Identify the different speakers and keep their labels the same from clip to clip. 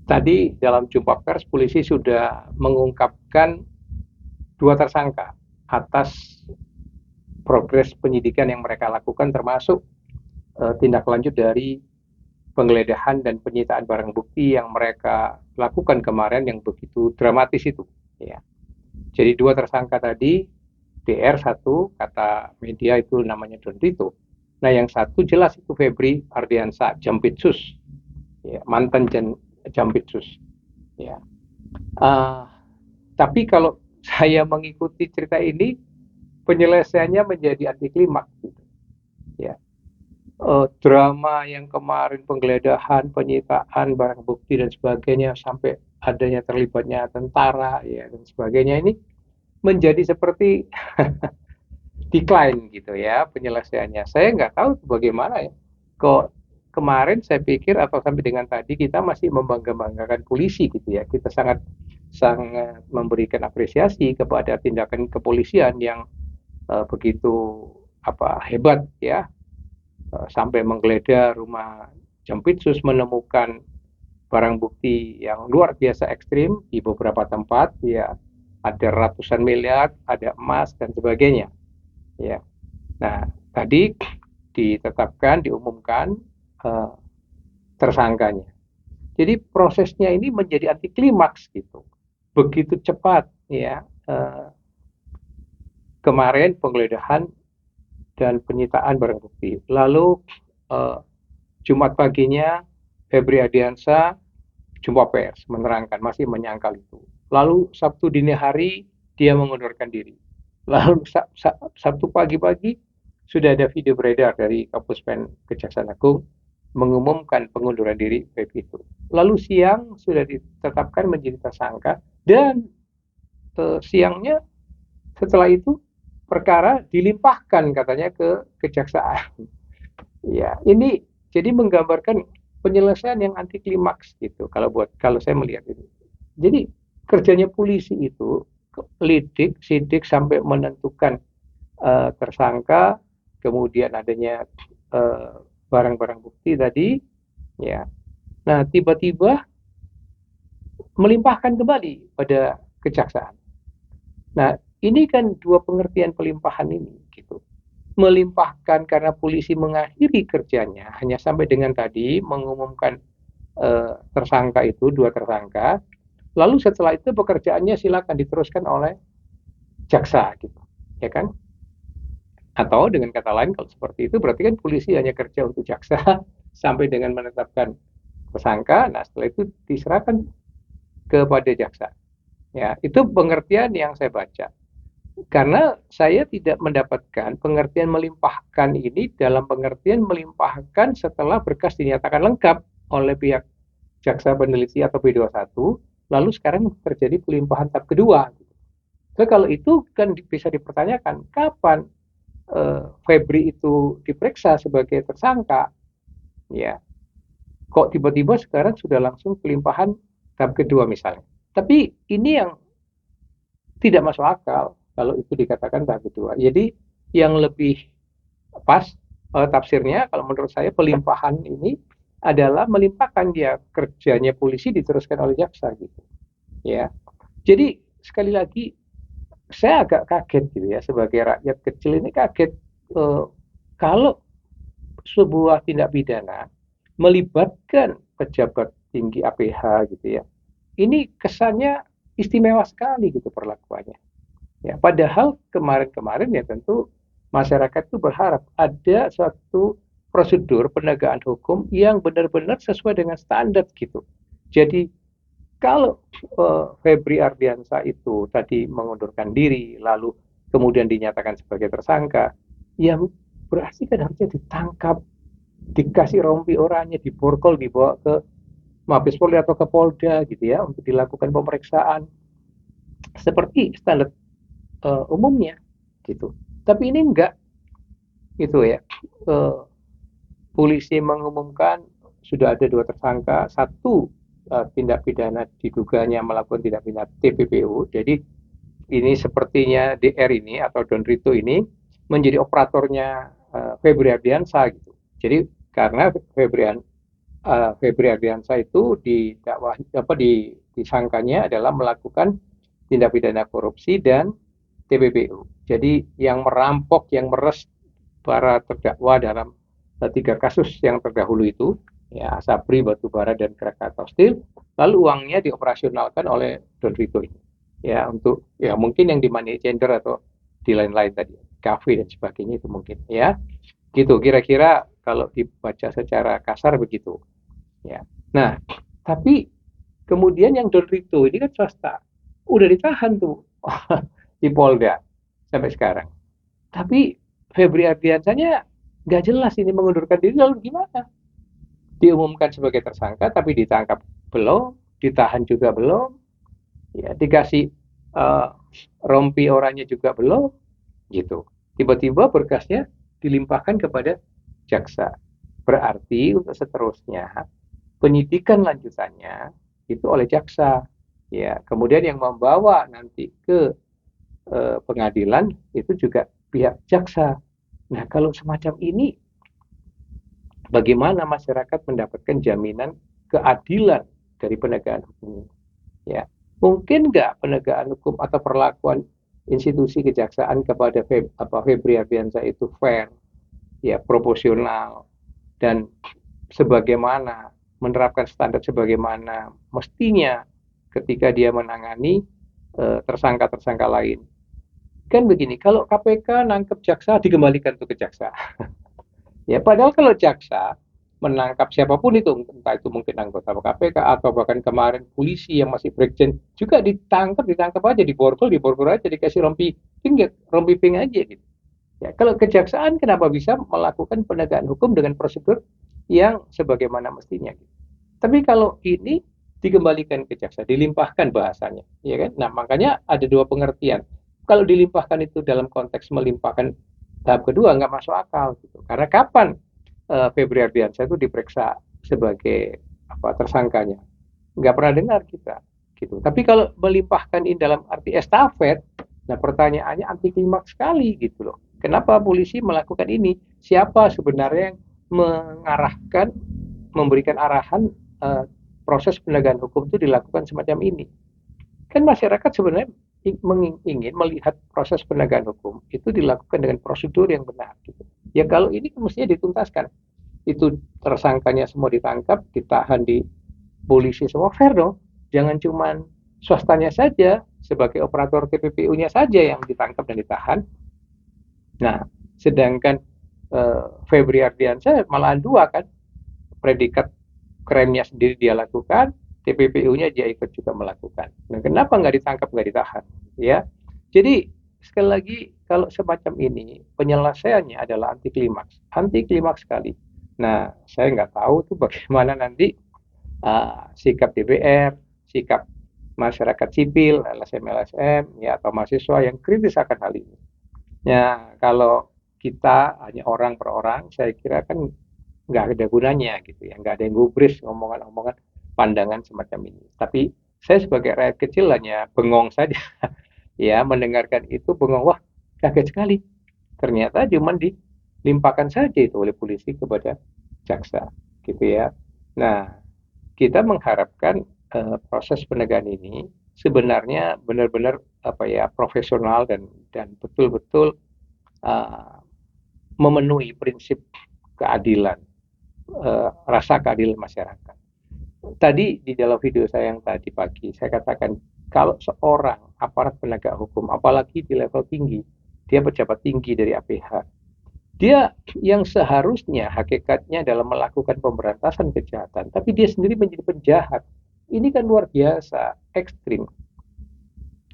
Speaker 1: Tadi dalam jumpa pers polisi sudah mengungkapkan 2 tersangka atas progres penyidikan yang mereka lakukan, termasuk tindak lanjut dari penggeledahan dan penyitaan barang bukti yang mereka lakukan kemarin yang begitu dramatis itu. Ya. Jadi 2 tersangka tadi, DR satu, kata media itu namanya Don Rito. Nah yang satu jelas itu Febri Ardiansa, Jampitsus, ya, mantan Jampitsus. Ya. Tapi kalau saya mengikuti cerita ini, penyelesaiannya menjadi anti klimaks. Gitu. Ya. Drama yang kemarin penggeledahan, penyitaan barang bukti dan sebagainya sampai adanya terlibatnya tentara ya dan sebagainya ini menjadi seperti decline gitu ya penyelesaiannya. Saya nggak tahu bagaimana ya. Kok kemarin saya pikir atau sampai dengan tadi kita masih membangga-banggakan polisi gitu ya. Kita sangat sangat memberikan apresiasi kepada tindakan kepolisian yang begitu hebat ya. Sampai menggeledah rumah Jampitsus, menemukan barang bukti yang luar biasa ekstrim di beberapa tempat ya, ada ratusan miliar, ada emas dan sebagainya ya. Nah tadi ditetapkan, diumumkan tersangkanya. Jadi prosesnya ini menjadi anti klimaks gitu, begitu cepat ya. Kemarin penggeledahan dan penyitaan barang bukti. Lalu Jumat paginya Febri Ardiansa jumpa pers menerangkan masih menyangkal itu. Lalu Sabtu dini hari dia mengundurkan diri. Lalu Sabtu pagi-pagi sudah ada video beredar dari Kapuspen Kejaksaan Agung mengumumkan pengunduran diri Febri itu. Lalu siang sudah ditetapkan menjadi tersangka dan siangnya setelah itu perkara dilimpahkan katanya ke kejaksaan. Ya, ini jadi menggambarkan penyelesaian yang anti klimaks gitu. Kalau saya melihat ini. Jadi kerjanya polisi itu lidik, sidik sampai menentukan tersangka, kemudian adanya barang-barang bukti tadi, ya. Nah, tiba-tiba melimpahkan kembali pada kejaksaan. Nah, ini kan dua pengertian pelimpahan ini gitu. Melimpahkan karena polisi mengakhiri kerjanya hanya sampai dengan tadi mengumumkan tersangka itu 2 tersangka, lalu setelah itu pekerjaannya silakan diteruskan oleh jaksa gitu, ya kan? Atau dengan kata lain kalau seperti itu berarti kan polisi hanya kerja untuk jaksa sampai dengan menetapkan tersangka, nah setelah itu diserahkan kepada jaksa. Ya, itu pengertian yang saya baca. Karena saya tidak mendapatkan pengertian melimpahkan ini dalam pengertian melimpahkan setelah berkas dinyatakan lengkap oleh pihak jaksa peneliti atau P21, lalu sekarang terjadi pelimpahan tahap kedua. So, kalau itu kan bisa dipertanyakan kapan Febri itu diperiksa sebagai tersangka, ya kok tiba-tiba sekarang sudah langsung pelimpahan tahap kedua misalnya. Tapi ini yang tidak masuk akal kalau itu dikatakan tahap kedua. Jadi yang lebih pas tafsirnya kalau menurut saya pelimpahan ini adalah melimpahkan dia kerjanya polisi diteruskan oleh jaksa gitu. Ya. Jadi sekali lagi saya agak kaget gitu ya sebagai rakyat kecil ini kaget kalau sebuah tindak pidana melibatkan pejabat tinggi APH gitu ya. Ini kesannya istimewa sekali gitu perlakuannya. Ya, padahal kemarin-kemarin ya tentu masyarakat itu berharap ada suatu prosedur penegakan hukum yang benar-benar sesuai dengan standar gitu. Jadi kalau Febri Ardiansa itu tadi mengundurkan diri lalu kemudian dinyatakan sebagai tersangka, ya berarti kan harusnya ditangkap, dikasih rompi oranye, diborgol, dibawa ke Mabes Polri atau ke Polda gitu ya untuk dilakukan pemeriksaan seperti standar umumnya gitu. Tapi ini enggak gitu ya. Polisi mengumumkan sudah ada 2 tersangka, satu tindak pidana diduganya melakukan tindak pidana TPPU. Jadi ini sepertinya DR ini atau Don Rito ini menjadi operatornya Febri Ardiansa gitu. Jadi karena Febri Febri Ardiansyah itu disangkanya adalah melakukan tindak pidana korupsi dan TPPU. Jadi yang merampok, yang meres para terdakwa dalam tiga kasus yang terdahulu itu, ya Asabri, Batubara, dan Krakatau Steel, lalu uangnya dioperasionalkan oleh Don Rito ini. Ya untuk ya mungkin yang di money changer atau di lain-lain tadi, kafe dan sebagainya itu mungkin ya. Gitu kira-kira kalau dibaca secara kasar begitu. Ya. Nah, tapi kemudian yang Don Rito ini kan swasta, udah ditahan tuh di Polda sampai sekarang. Tapi Febri Ardiansyahnya nggak jelas ini mengundurkan diri lalu gimana? Diumumkan sebagai tersangka tapi ditangkap belum, ditahan juga belum, ya dikasih uh, rompi orangnya juga belum, gitu. Tiba-tiba berkasnya dilimpahkan kepada jaksa. Berarti untuk seterusnya penyidikan lanjutannya itu oleh jaksa. Ya, kemudian yang membawa nanti ke pengadilan itu juga pihak jaksa. Nah, kalau semacam ini, bagaimana masyarakat mendapatkan jaminan keadilan dari penegakan hukum? Ya, mungkin nggak penegakan hukum atau perlakuan institusi kejaksaan kepada Febri Ardiansyah itu fair, ya proporsional, dan sebagaimana menerapkan standar sebagaimana mestinya ketika dia menangani tersangka-tersangka lain. Kan begini, kalau KPK nangkep jaksa dikembalikan tuh ke jaksa. Ya, padahal kalau jaksa menangkap siapapun itu, entah itu mungkin anggota KPK atau bahkan kemarin polisi yang masih brigjen juga ditangkap aja, diborgol aja, dikasih rompi pink aja gitu. Ya, kalau kejaksaan kenapa bisa melakukan penegakan hukum dengan prosedur yang sebagaimana mestinya gitu. Tapi kalau ini dikembalikan ke jaksa, dilimpahkan bahasanya, ya kan? Nah, makanya ada dua pengertian. Kalau dilimpahkan itu dalam konteks melimpahkan tahap kedua nggak masuk akal gitu. Karena kapan Febri Ardiansyah itu diperiksa sebagai tersangkanya? Nggak pernah dengar kita gitu. Tapi kalau melimpahkan ini dalam arti estafet, nah pertanyaannya anti klimaks sekali gitu loh. Kenapa polisi melakukan ini? Siapa sebenarnya yang mengarahkan, memberikan arahan proses penegakan hukum itu dilakukan semacam ini? Kan masyarakat sebenarnya ingin melihat proses penegakan hukum itu dilakukan dengan prosedur yang benar gitu. Ya kalau ini mestinya dituntaskan. Itu tersangkanya semua ditangkap, ditahan di polisi semua, fair dong. Jangan cuma swastanya saja sebagai operator TPPU-nya saja yang ditangkap dan ditahan. Nah, sedangkan Febri Ardiansyah malahan dua kan, predikat krimnya sendiri dia lakukan, TPPU-nya dia ikut juga melakukan. Nah, kenapa nggak ditangkap, nggak ditahan? Ya, jadi sekali lagi kalau semacam ini penyelesaiannya adalah anti klimaks sekali. Nah, saya nggak tahu tuh bagaimana nanti sikap DPR, sikap masyarakat sipil, LSM, ya atau mahasiswa yang kritis akan hal ini. Ya, kalau kita hanya orang per orang, saya kira kan nggak ada gunanya gitu ya, nggak ada yang gubris ngomongan-ngomongan pandangan semacam ini. Tapi saya sebagai rakyat kecil hanya bengong saja, ya mendengarkan itu bengong, wah kaget sekali. Ternyata cuma dilimpahkan saja itu oleh polisi kepada jaksa, gitu ya. Nah, kita mengharapkan proses penegakan ini sebenarnya benar-benar profesional dan betul-betul memenuhi prinsip keadilan, rasa keadilan masyarakat. Tadi di dalam video saya yang tadi pagi saya katakan kalau seorang aparat penegak hukum, apalagi di level tinggi, dia pejabat tinggi dari APH, dia yang seharusnya hakikatnya dalam melakukan pemberantasan kejahatan, tapi dia sendiri menjadi penjahat. Ini kan luar biasa, ekstrim.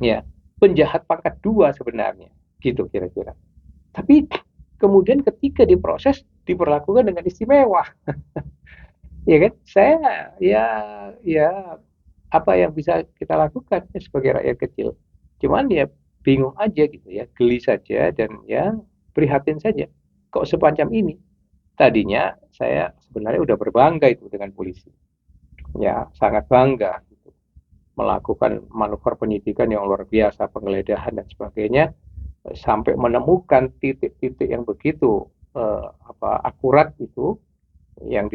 Speaker 1: Ya, penjahat pangkat 2 sebenarnya, gitu kira-kira. Tapi kemudian ketika diproses diperlakukan dengan istimewa. Ya kan? Saya ya apa yang bisa kita lakukan sebagai rakyat kecil. Cuman ya bingung aja gitu ya, geli saja dan ya prihatin saja. Kok semacam ini? Tadinya saya sebenarnya udah berbangga itu dengan polisi. Ya, sangat bangga gitu. Melakukan manuver penyidikan yang luar biasa, penggeledahan dan sebagainya sampai menemukan titik-titik yang begitu akurat itu yang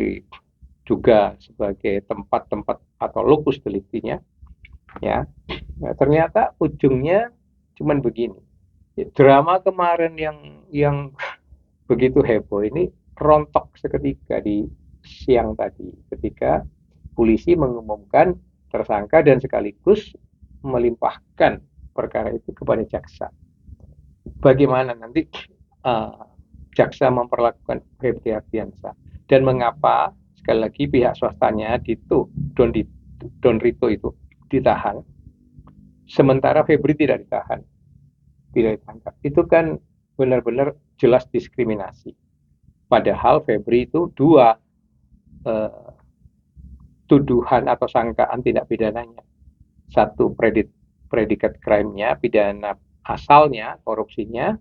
Speaker 1: juga sebagai tempat-tempat atau lokus deliktinya, ya. Nah, ternyata ujungnya cuman begini. Drama kemarin yang begitu heboh ini rontok seketika di siang tadi ketika polisi mengumumkan tersangka dan sekaligus melimpahkan perkara itu kepada jaksa. Bagaimana nanti uh, jaksa memperlakukan Febri Ardiansyah dan mengapa sekali lagi pihak swastanya Don Rito itu ditahan sementara Febri tidak ditahan, tidak ditangkap. Itu kan benar-benar jelas diskriminasi. Padahal Febri itu dua tuduhan atau sangkaan tindak pidananya. Satu predikat crime-nya, pidana asalnya, korupsinya,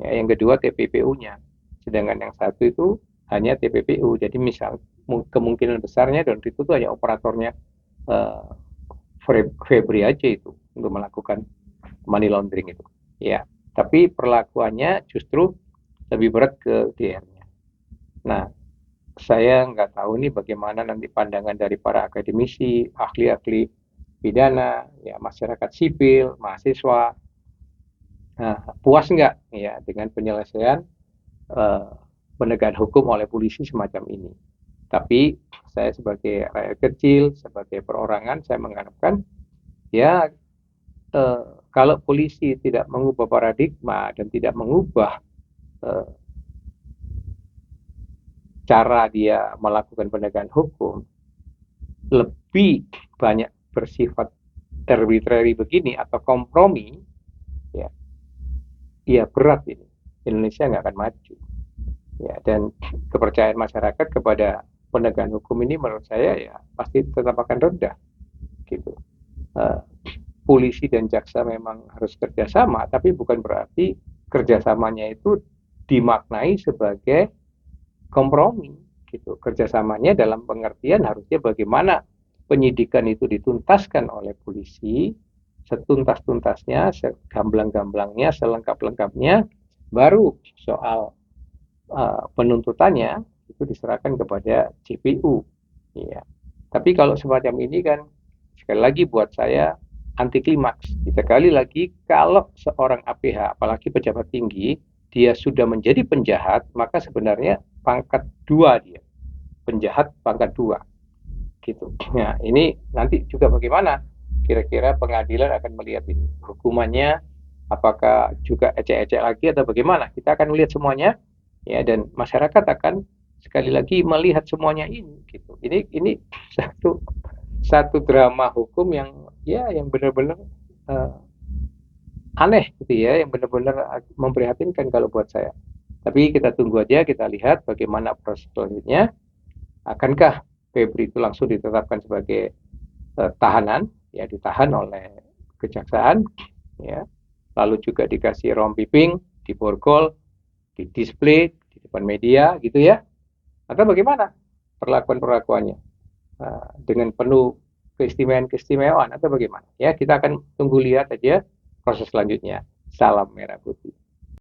Speaker 1: ya, yang kedua TPPU-nya. Sedangkan yang satu itu hanya TPPU. Jadi misal kemungkinan besarnya Don Rito itu hanya operatornya Febri aja itu untuk melakukan money laundering itu. Ya, tapi perlakuannya justru lebih berat ke DR-nya. Nah, saya nggak tahu nih bagaimana nanti pandangan dari para akademisi, ahli-ahli pidana, ya masyarakat sipil, mahasiswa. Nah, puas nggak ya dengan penyelesaian penegakan hukum oleh polisi semacam ini? Tapi saya sebagai rakyat kecil, sebagai perorangan, saya mengharapkan ya kalau polisi tidak mengubah paradigma dan tidak mengubah cara dia melakukan penegakan hukum lebih banyak bersifat arbitrary begini atau kompromi, ya berat ini. Indonesia nggak akan maju. Ya, dan kepercayaan masyarakat kepada penegakan hukum ini menurut saya ya pasti tetap akan rendah. Gitu. Polisi dan jaksa memang harus kerjasama, tapi bukan berarti kerjasamanya itu dimaknai sebagai kompromi. Gitu. Kerjasamanya dalam pengertian harusnya bagaimana penyidikan itu dituntaskan oleh polisi setuntas-tuntasnya, segamblang-gamblangnya, selengkap-lengkapnya, baru soal penuntutannya itu diserahkan kepada JPU. Ya. Tapi kalau semacam ini kan sekali lagi buat saya anti klimaks. Sekali lagi kalau seorang APH, apalagi pejabat tinggi, dia sudah menjadi penjahat, maka sebenarnya pangkat 2 dia. Penjahat pangkat 2. Gitu. Nah, ini nanti juga bagaimana kira-kira pengadilan akan melihat ini. Hukumannya apakah juga ecek-ecek lagi atau bagaimana? Kita akan melihat semuanya ya dan masyarakat akan sekali lagi melihat semuanya ini gitu. Ini satu drama hukum yang benar-benar aneh gitu ya, yang benar-benar memprihatinkan kalau buat saya. Tapi kita tunggu aja, kita lihat bagaimana proses selanjutnya. Akankah Febri itu langsung ditetapkan sebagai tahanan, ya ditahan oleh kejaksaan, ya, lalu juga dikasih rompiping, diborgol, di display di depan media, gitu ya, atau bagaimana perlakuannya dengan penuh keistimewaan atau bagaimana? Ya kita akan tunggu lihat aja proses selanjutnya. Salam merah putih.